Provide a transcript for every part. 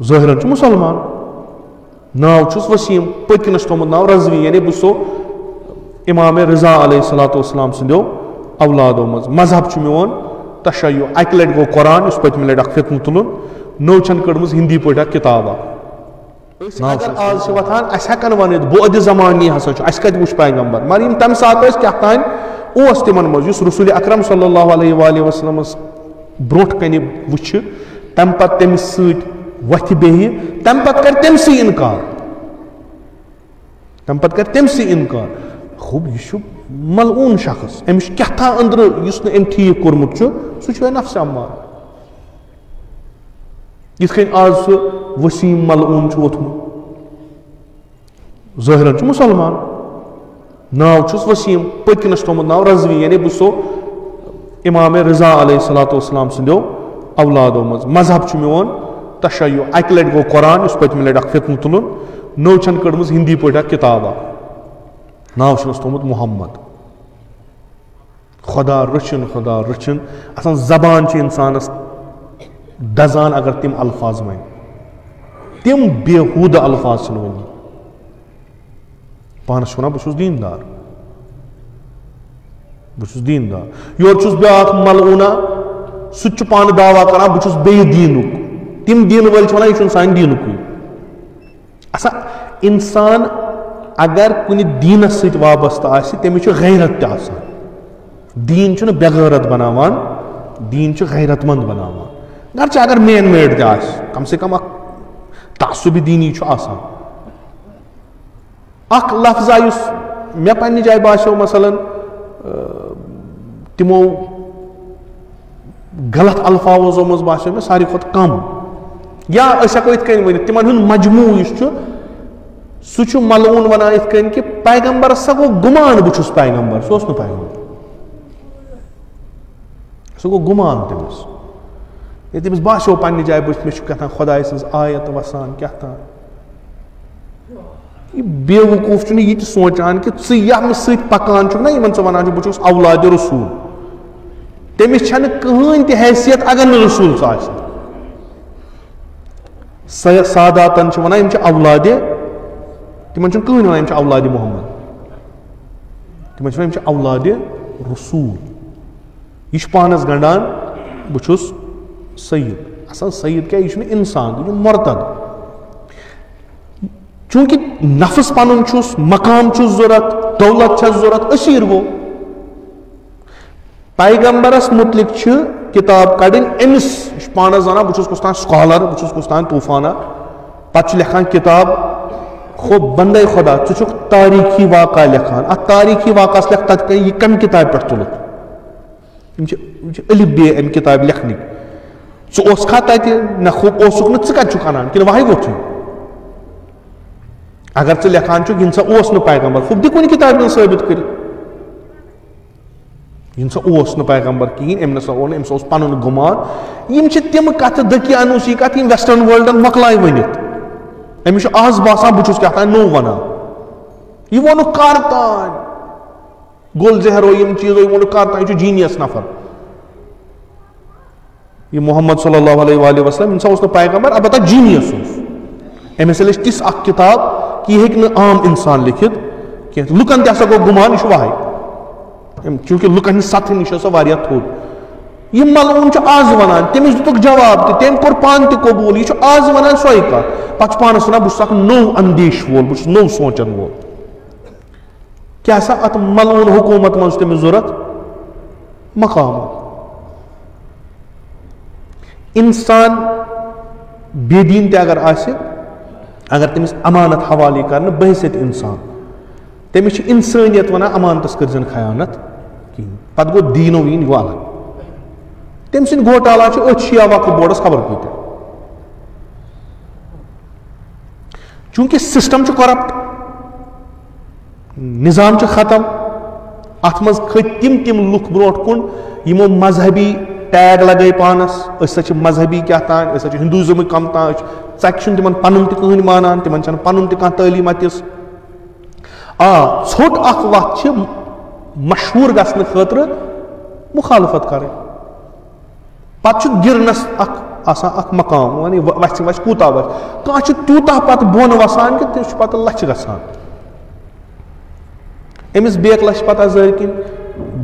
ظٲہِرن چھُ مُسلمان ناو چھُس وسیٖم پٔتکِنس تھوٚمُت ناو رضوی یعنی بہٕ چھُسو امام رضا علیہ الصلوۃ والسلام سٕنٛدیو اولادو منٛز مذہب چھُ میون تشیع اکہِ لٹہِ گوٚو قرآن یُس پٔتمہِ لٹہِ اکھ فتنہٕ تُلُن نٔو چھنہٕ کٔڑمٕژ ہِندی پٲٹھۍ اکھ کِتاب اگر آز چھِ وۄتھان اَسہِ ہٮ۪کن ؤنِتھ بودِ زمانی ہسا چھُ اَسہِ کتہِ وٕچھ پیغمبر مگر یِم تمہِ ساتہٕ ٲسۍ کیٛاہ تانۍ اوس تِمن منٛز یُس رسول اکرم صلی اللہ علیہ وآلہ وسلمس برونٛٹھ کنہِ وٕچھِ تمہِ پتہٕ تٔمِس سۭتۍ وۄتھِ بیٚہہِ تمہِ پتہٕ کرِ تٔمسٕے اِنکار اِنکار خوب یہِ چھُ ملعوٗن شخص أمِس چھُ کیٛاہ تھام أنٛدرٕ یُس نہٕ أمۍ ٹھیٖک کوٚرمُت چھُ سُہ چھُ نفسِ اَمار یِتھ کٔنۍ آز سُہ وسیٖم ملعوٗن چھُ ووٚتھمُت ظٲہِرن چھُ مُسلمان ناو چھُس وسیٖم پٔتکِنس تھوٚمُت ناو رضوی یعنی بہٕ چھُسو امام رضا علیہ الصلوۃ والسلام سٕنٛدیو اولادو منٛز مذہب چھُ میون تشیع اکہِ لٹہِ گوٚو قرآن یُس پٔتمہِ لٹہِ اکھ فتنہٕ تُلُن نٔو چھنہٕ کٔڑمٕژ ہِندی پٲٹھۍ اکھ کِتاب ناو چھُنس تھوٚمُت محمد خۄدا رٔچھِن آسان زبان چھِ اِنسانس دزان اگر تِم الفاظ وَنہِ تِم بےحوٗدٕ الفاظ چھِنہٕ وَنہِ پانس چھُ وَنان بہٕ چھُس دیٖندار یورٕ چھُس بیٛاکھ ملعوٗنا سُہ تہِ چھُ پانہٕ دعوا کران بہٕ چھُس بیٚیہِ دیٖنُک تِم دیٖنہٕ وٲلۍ چھِ وَنان یہِ چھُنہٕ سانہِ دیٖنُکُے آسان اِنسان اگر کُنہِ دیٖنس سۭتۍ وابستہٕ آسہِ تٔمِس چھُ غیرت تہِ آسان دیٖن چھُنہٕ بے غٲرت بناوان دیٖن چھُ غیرت منٛد بناوان گرچہِ اگر مین میڈ تہِ آسہِ کم سے کم اکھ تعصُبہِ دیٖنی چھُ آسان اکھ لفظا یُس مےٚ پننہِ جایہِ باسیو مثلاً تِمو غلط الفاظو منٛز باسیو مےٚ ساروی کھۄتہٕ کم یا أسۍ ہٮ۪کو یِتھ کٔنۍ ؤنِتھ تِمن ہُنٛد مجموٗع یُس چھُ سُہ چھُ ملعوٗن ونان یِتھ کٔنۍ کہِ پیغمبرس ہسا گوٚو گُمان بہٕ چھُس پیغمبر سُہ اوس نہٕ پیغمبر سُہ گوٚو گُمان تٔمِس ییٚلہِ تٔمِس باسیو پننہِ جایہِ بہٕ مےٚ چھُ کیٛاہ تام خۄداے سٕنٛز آیت وسان کیٛاہ تام یہِ بے وقوٗف چھُنہٕ یہِ تہِ سونٛچان کہِ ژٕ ییٚمہِ سۭتۍ پکان چھُکھ نا یِمن ژٕ ونان چھُکھ بہٕ چھُس اولادِ رسوٗل تٔمِس چھنہٕ کٕہٕنۍ تہِ حیثیت اگر نہٕ رسوٗل ژٕ آسہِ ساداتن چھِ ونان یِم چھِ اولادِ تِمن چھُنہٕ کٕہٕنۍ ونان یِم چھِ اولادِ محمد تِمن چھِ ونان یِم چھِ اولادِ رسوٗل یہِ چھُ پانس گنڈان بہٕ چھُس سید آسان سید کیٛاہ یہِ چھُنہٕ انسان یہِ چھُ مرتد چوٗنٛکہِ نفس پنُن چھُس مقام چھُس ضوٚرتھ دولت چھس ضوٚرتھ أسیٖر گوٚو پیغمبرس مُتعلق چھِ کِتاب کڑٕنۍ أمِس یہِ چھُ پانس ونان بہٕ چھُس کُس تام سکالر بہٕ چھُس کُس تام طوٗفانا پتہٕ چھُ لیکھان کِتاب بندے خۄدا ژٕ چھُکھ تاریٖخی واقع لیکھان اتھ تاریٖخی واقعس لیکھ تتہِ یہِ کمہِ کِتابہِ پٮ۪ٹھ تُلُتھ یِم چھِ الف بے امہِ کِتابہِ لیکھنٕکۍ ژٕ اوسکھا تتہِ نہ خوب اوسُکھ نہٕ ژٕ کتہِ چھُکھ انان کِنہٕ وہے ووٚتھُے اگر ژٕ لیکھان چھُکھ یہِ نسا اوس نہٕ پیغمبر خوب دِ کُنہِ کِتابہِ منٛز ثٲبت کٔرِتھ یہِ نسا اوس نہٕ پیغمبر کِہینۍ أمۍ نسا اوٚن أمِس اوس پنُن گُمان یِم چھِ تِم کتھٕ دٔکیانوٗسی کتھٕ یِم ویسٹٲرن وٲلڈن مۄکلایہِ ؤنِتھ أمِس چھُ آز باسان بہٕ چھُس کیٛاہ تام نوٚو ونان یہِ ووٚنُکھ کر تانۍ گُل زہرو یِم چیٖزو یہِ ووٚنُکھ کر تانۍ یہِ چھُ جیٖنیس نفر یہِ محمد صلی اللہ علیہ وآلہ وسلم یہِ نسا اوس نہٕ پیغمبر البتہ جیٖنیس اوس أمۍ ہسا لیٚچھ تِژھ اکھ کِتاب کہِ یہِ ہیٚکہِ نہٕ عام انسان لیکھِتھ کینٛہہ لُکن تہِ ہسا گوٚو گُمان یہِ چھُ وہے چوٗنٛکہِ لُکن ہٕنٛز سطحہٕ نِش ٲس سۄ واریاہ تھوٚد یہِ ملعوٗن چھُ آز ونان تٔمِس دِتُکھ جواب تہِ تٔمۍ کوٚر پانہٕ تہِ قبوٗل یہِ چھُ آز ونان سۄے کتھ پتہٕ چھُ پانس ونان بہٕ چھُس اکھ نوٚو اندیش وول بہٕ چھُس نوٚو سونٛچن وول کیٛاہ سا اتھ ملعوٗن حکوٗمت منٛز چھُ تٔمِس ضوٚرتھ مقام انسان بے دیٖن تہِ اگر آسہِ اگر تٔمِس امانت حوالے کرنہٕ بحثیت انسان تٔمِس چھِ انسٲنیت ونان امانتس کٔرزٮ۪ن خیانت کِہینۍ پتہٕ گوٚو دیٖنو ویٖن یہِ گوٚو الگ تٔمۍ سٕنٛدۍ گوٹالا چھِ أتھۍ شِیا وقف بورڈس خبر کۭتیاہ چوٗنٛکہِ سسٹم چھُ کرپٹ نظام چھُ ختم اتھ منٛز کھٔتۍ تِم لُکھ برونٛٹھ کُن یِمو مذہبی ٹیگ لگٲے پانس أسۍ ہسا چھِ مذہبی کیٛاہ تام أسۍ ہسا چھِ ہندوٗزمٕکۍ کم تام ژکہِ چھُنہٕ تِمن پنُن تہِ کٕہٕنۍ مانان تِمن چھنہٕ پنُن تہِ کانٛہہ تعلیٖم اتِس ژھوٚٹ اکھ وتھ چھِ مشہوٗر گژھنہٕ خٲطرٕ مُخالفت کرٕنۍ پتہٕ چھُ گرنس اکھ آسان اکھ مقام ونی وَسہِ کوٗتاہ وَسہِ کانٛہہ چھُ تیوٗتاہ پَتہٕ بۄن وَسان کہِ تٔمِس چھُ پَتہٕ لَچھِ گژھان أمِس بیٚیہِ لَچھِ پَتہ زٲرۍ کِنۍ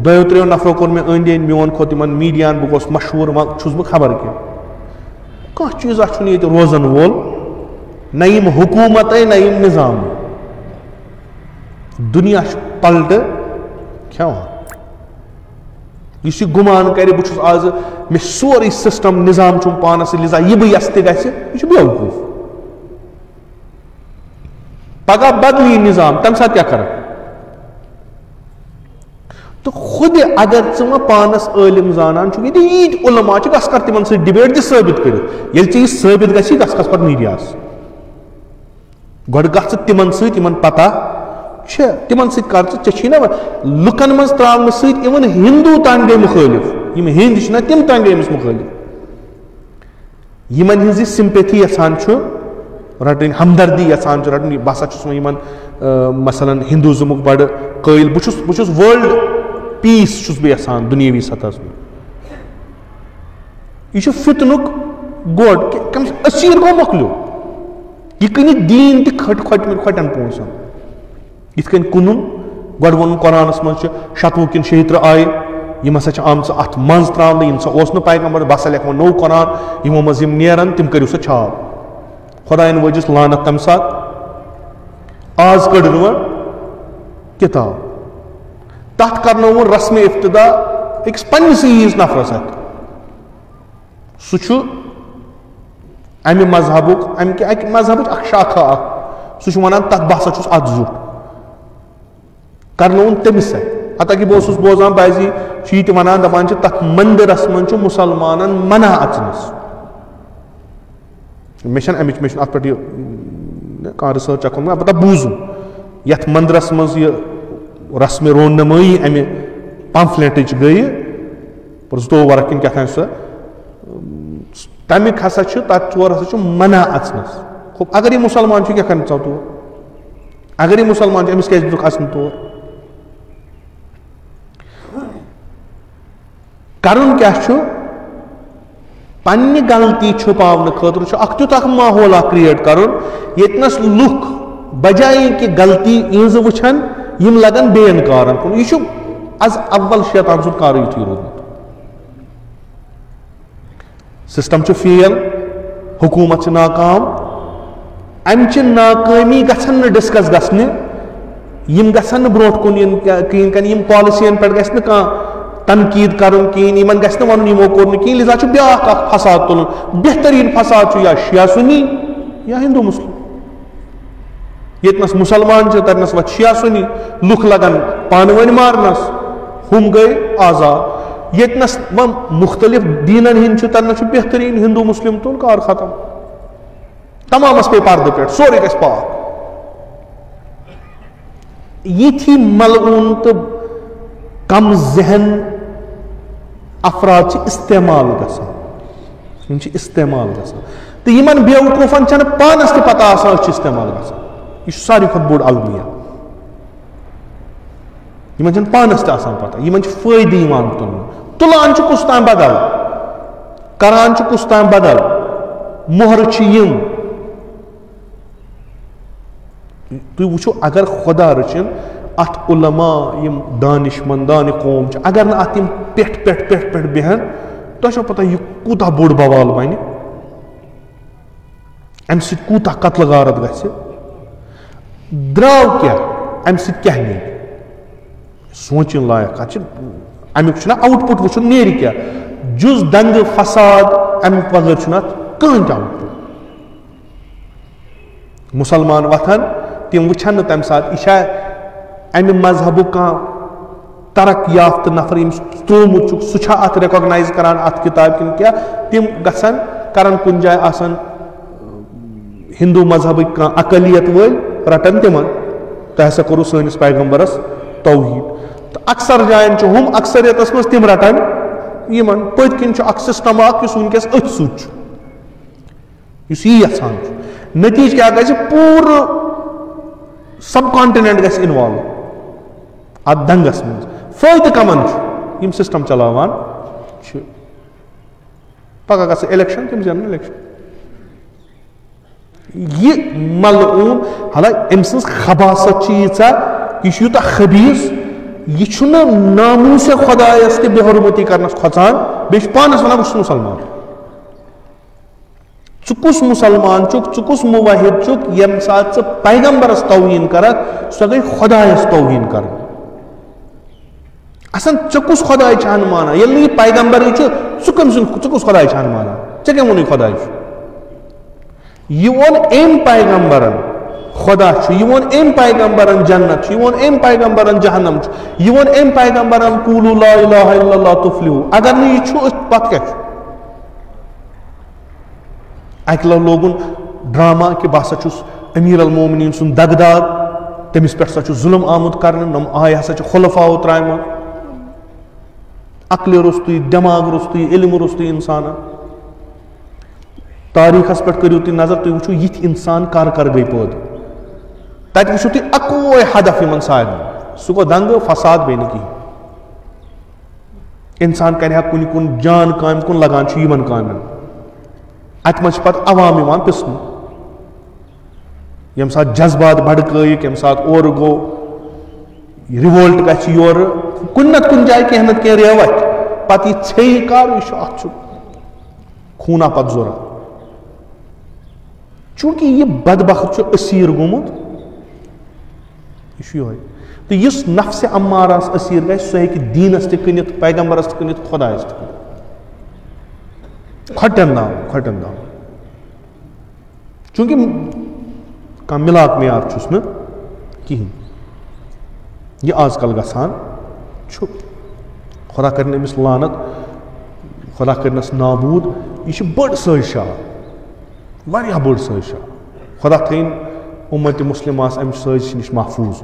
2-3 نفرو کوٚر مےٚ أنٛدۍ أنٛدۍ میون کھوٚت یِمن میٖڈیاہن بہٕ گوٚوُس مشہوٗر وۄنۍ چھُس بہٕ خبر کیٚنٛہہ کانٛہہ چیٖزا چھُنہٕ ییٚتہِ روزن وول نہ یِم حکوٗمتے نہ یِم نِظام دُنیا چھُ پلٹہٕ کھٮ۪وان یُس یہِ گُمان کرِ بہٕ چھُس آز مےٚ سورُے سِسٹم نِظام چھُم پانس سۭتۍ لِذا یہِ بہٕ یژھٕ تہِ گژھِ یہِ چھُ بیوقوٗف پگاہ بدلی نِظام تمہِ ساتہٕ کیٛاہ کرکھ تو خود اگر ژٕ وۄنۍ پانس عٲلِم زانان چھُکھ ییٚتہِ ییٖتۍ علما چھِ گژھ کر تِمن سۭتۍ ڈِبیٹ دِ ثٲبت کٔرِتھ ییٚلہِ ژےٚ یہِ ثٲبت گژھی گژھ کھس پتہٕ میٖڈیاہس گۄڈٕ گژھ ژٕ تِمن سۭتۍ یِمن پتہ چھےٚ تِمن سۭتۍ کر ژٕ ژےٚ چھی نا لُکن منٛز تراونہٕ سۭتۍ اِوٕن ہندوٗ تام گٔے مُخٲلِف یِم ہِنٛدۍ چھِ نا تِم تام گٔے أمِس مُخٲلِف یِمن ہِنٛز یہِ سِمپیتھی یژھان چھُ رٹٕنۍ ہمدردی یژھان چھُ رٹٕنۍ بہٕ ہسا چھُس وۄنۍ یِمن مثلاً ہندوٗزمُک بڑٕ قٲیل بہٕ چھُس وٲرلڈ پیٖس چھُس بہٕ یژھان دُنیٲوی سطحس پٮ۪ٹھ یہِ چھُ فتنُک گۄڈ أسیٖر گوٚو مۄکلیو یہِ کٕنہِ دیٖن تہِ کھۄٹٮ۪ن پونٛسن یِتھ کٔنۍ کٕنُن گۄڈٕ ووٚنُن قرآنس منٛز چھِ 70 کِنہٕ 76 آیہِ یِم ہسا چھِ آمژٕ اتھ منٛز تراونہٕ یِم سا اوس نہٕ پیغمبر بہٕ ہسا لیکھٕ وۄنۍ نوٚو قرآن یِمو منٛز یِم نیرن تِم کٔرِو سا چھاپ خۄداین وٲجِس لانت تمہِ ساتہٕ آز کٔڑ نہٕ وۄنۍ کِتاب تتھ کرنووُن رسمِ افتدا أکِس پننِسٕے ہِوِس نفرس اتھِ سُہ چھُ امہِ مذہبُک اکہِ مذہبٕچ اکھ شاخا اکھ سُہ چھُ ونان تتھ بہٕ ہسا چھُس اتھ زیُٹھ کرنووُن تٔمِس اتھِ ہتا کہ بہٕ اوسُس بوزان بعضی چھِ یہِ تہِ ونان دپان چھِ تتھ مندرس منٛز چھُ مُسلمانن منع اژنس مےٚ چھنہٕ اتھ پٮ۪ٹھ یہِ کانٛہہ رِسٲرچا کوٚرمُت البتہ بوٗزُم یتھ مندرس منٛز یہِ رسمِ رونمٲیی امہِ پمفلیٹٕچ گٔیہِ 2 کِنہٕ کیٛاہ تام سۄ تمیُک ہسا چھُ تتھ تور ہسا چھُ منع اژنس اگر یہِ مُسلمان چھُ کیٛاہ کرن ژاو تور اگر یہِ مُسلمان چھُ أمِس کیازِ دِتُکھ اژنہٕ تور کرُن کیٛاہ چھُ پننہِ غلطی چھُپاونہٕ خٲطرٕ چھُ اکھ تیُتھ اکھ ماحول اکھ کریٹ کرُن ییٚتنس لُکھ بجایے کہِ غلطی یِہنٛزٕ وٕچھن یِم لگن بیٚین کارن کُن یہِ چھُ از اول شیطان سُنٛد کارٕے یُتھُے روٗدمُت سسٹم چھُ فیل حکوٗمت چھِ ناکام امچہِ ناکٲمی گژھن نہٕ ڈسکس گژھنہِ یِم گژھن نہٕ برونٛٹھ کُن یِن کِہیٖنۍ کَنہِ یِم پالسین پٮ۪ٹھ گژھِ نہٕ کانٛہہ تنقیٖد کرُن کِہیٖنۍ یِمن گژھِ نہٕ وَنُن یِمو کوٚر نہٕ کِہیٖنۍ لِذا چھُ بیاکھ اکھ فساد تُلُن بہتریٖن فساد چھُ یا شِیا سُنی یا ہندوٗ مُسلم ییٚتنس مُسلمان چھِ تتنس وۄتھِ شِیا سُنی لُکھ لگن پانہٕ ؤنۍ مارنس ہُم گٔے آزاد ییٚتنس وۄنۍ مُختٔلِف دیٖنن ہٕنٛدۍ چھِ تتنس چھُ بہتریٖن ہندوٗ مُسلم تُل کار ختم تمامس پے پردٕ پٮ۪ٹھ سورُے گژھِ پاک یِتھی ملعوٗن تہٕ کم ذہن افراد چھِ استعمال گژھان یِم چھِ استعمال گژھان تہٕ یِمن بیوقوٗفن چھنہٕ پانس تہِ پتہ آسان أسۍ چھِ استعمال گژھان یہِ چھُ ساروی کھۄتہٕ بوٚڑ المیہ یِمن چھنہٕ پانس تہِ آسان پتہ یِمن چھُ فٲیدٕ یِوان تُلنہٕ تُلان چھُ کُس تام بدل کران چھُ کُس تام بدل مۄہرٕ چھِ یِم تُہۍ وٕچھِو اگر خۄدا رٔچھِن اتھ علما یِم دانش مندانہِ قوم چھِ اگر نہٕ اتھ یِم پٮ۪ٹھ بیہن تۄہہِ چھو پتہ یہِ کوٗتاہ بوٚڑ بوال بنہِ امہِ سۭتۍ کوٗتاہ قتلہٕ غارت گژھِ درٛاو کیٛاہ امہِ سۭتۍ کیٛاہ نیرِ سونٛچِنۍ لایق کتھ چھِ امیُک چھُنہ آوُٹ پُٹ وٕچھُن نیرِ کیٛاہ جُز دنگہٕ فساد امہِ بغٲر چھُنہٕ اتھ کٕہٕنۍ تہِ آوُٹ پُٹ مُسلمان وۄتھن تِم وٕچھن نہٕ تمہِ ساتہٕ یہِ چھا امہِ مذہبُک کانٛہہ ترق یافتہٕ نفر ییٚمِس ترٛوومُت چھُکھ سُہ چھا اتھ ریکاگنایز کران اتھ کِتابہِ کِنہٕ کیٛاہ تِم گژھن کرن کُنہِ جایہِ آسن ہندوٗ مذہبٕکۍ کانٛہہ اقلیت وٲلۍ رٹن تِمن تۄہہِ ہسا کوٚروٕ سٲنِس پیغمبرس توحیٖد تہٕ اکثر جاین چھُ ہُم اکثریتس منٛز تِم رٹن یِمن پٔتۍ کِنۍ چھُ اکھ سسٹم اکھ یُس وٕنکیٚس أتھۍ سۭتۍ چھُ یُس یی یژھان چھُ نتیٖجہٕ کیٛاہ گژھِ پوٗرٕ سب کانٹِنیٚنٹ گژھِ اِنوالو اتھ دنگس منٛز فٲیدٕ کمن چھُ یِم سسٹم چلاوان چھِ پگہ گژھِ الیکشن تِم زینن الیکشن. یہ ملعون حالانکہ أمۍ سٕنٛز خباثت چھِ ییٖژاہ یہِ چھُ یوٗتاہ خبیٖث یہ چھُنہٕ ناموٗسے خۄدایَس تہِ بے حرمتی کرنس کھۄژان بیٚیہِ چھُ پانس ونان بہٕ چھُس مُسلمان. ژٕ کُس مُسلمان چھُکھ ژٕ کُس موحد چھُکھ ییٚمہِ ساتہٕ ژٕ پیغمبرس توہیٖن کرکھ سۄ گٔے خۄدایس توہیٖن کرٕنۍ. اصل ژٕ کُس خۄداے چھَہن مانان ییٚلہِ نہٕ یہِ پیغمبرٕے چھُ ژٕ کٔمۍ سُنٛد ژٕ کُس خۄداے چھَہن مانان ژےٚ کیٛاہ ووٚنُے خۄداے چھُ. یہ وون أمۍ پیغمبرن خدا چھُ یہ وون أمۍ پیغمبرن جنت چھُ یہ وون أمۍ پیغمبرن جہنم چھُ یہ وون أمۍ پیغمبرن قولوا لا اله الا اللہ تفلحوا. اگر نہٕ یہِ چھُ پتہٕ کیٛاہ چھُ. اکہِ لٹہِ لوگُن ڈراما کہ بہٕ ہسا چھُس امیر المومنین سُنٛد دگدار تٔمِس پٮ۪ٹھ ہسا چھُ ظُلم آمُت کرنہٕ نۄم آیہِ ہسا چھِ خُلفاو ترٛامٕتۍ عقلہِ روٚستُے دٮ۪ماغ روٚستُے علم روٚستُے انسانن. تاریخس پٮ۪ٹھ کٔرِو تُہۍ نظر تُہۍ وٕچھِو یِتھۍ انسان کر گٔے پٲدٕ. تتہِ وٕچھِو تُہۍ اکوے ہدف یِمن سارنٕے سُہ گوٚو دنگہٕ فساد بیٚیہِ نہٕ کِہینۍ. انسان کرِ ہا کُنہِ کُن جان کامہِ کُن لگان چھُ یِمن کامٮ۪ن اتہِ منٛز چھِ پتہٕ عوام یِوان پِسنہٕ. ییٚمہِ ساتہٕ جذبات بڑکٲیِکھ ییٚمہِ ساتہٕ اورٕ گوٚو رِوولٹ گژھِ یورٕ کُنہِ نتہٕ کُنہِ جایہِ کینٛہہ نتہٕ کینٛہہ ریوتھ پتہٕ یہِ ژھیٚیہِ کر یہِ چھُ اتھ چھُ خوٗنا پتہٕ ضوٚرتھ. چوٗنٛکہِ یہِ بدبخت چھُ أسیٖر گوٚمُت یہِ چھُ یِہوے تہٕ یُس نفسہِ امارس أسیٖر گژھِ سُہ ہیٚکہِ دیٖنس تہِ کٕنِتھ پیغمبرس تہِ کٕنِتھ خۄدایس تہِ کٕنِتھ. کھۄٹٮ۪ن دام چوٗنٛکہِ کانٛہہ مِلاپ میار چھُس نہٕ کِہینۍ. یہِ آز کل گژھان چھُ خۄدا کٔرِنۍ أمِس لعنت خۄدا کٔرِنس نابوٗد. یہِ چھِ بٔڑ سٲزشا واریاہ بٔڑ سٲزشا. خۄدا تھٲیِن اُمتِ مُسلِماہس امہِ سٲزشہِ نِش محفوٗظ.